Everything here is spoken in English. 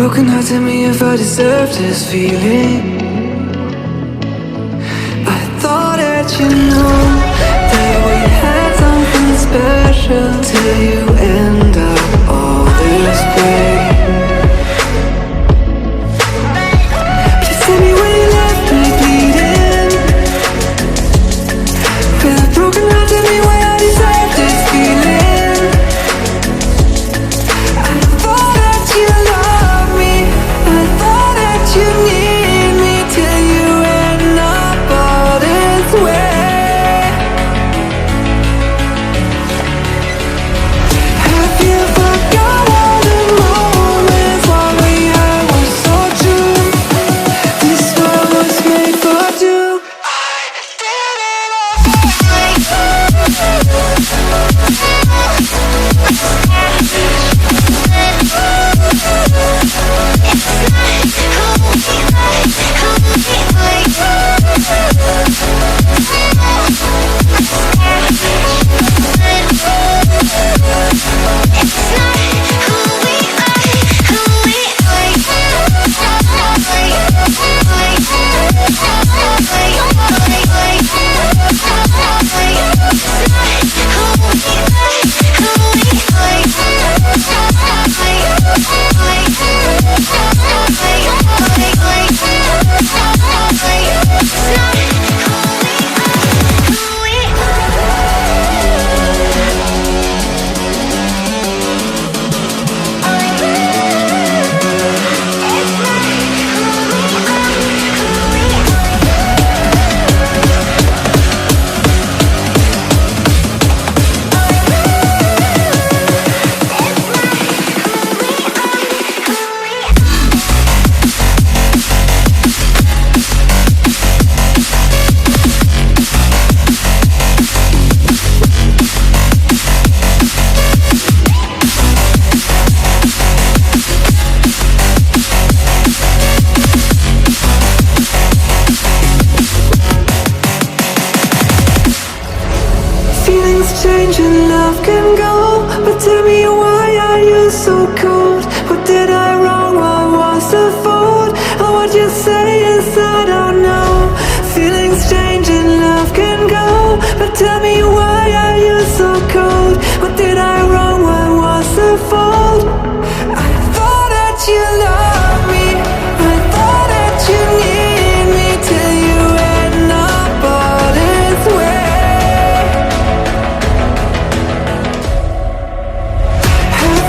broken heart, tell me if I deserve this feeling. I thought that you knew that we had something special till you end up all this way. Please tell me when you left me bleeding. With a broken heart, tell me why I deserve this feeling. I thought that you loved me, I thought that you need me till you end up all this way. Have you forgot all the moments while we had was so true? This world was made for two. I did it change and love can go, but tell me why are you so cold?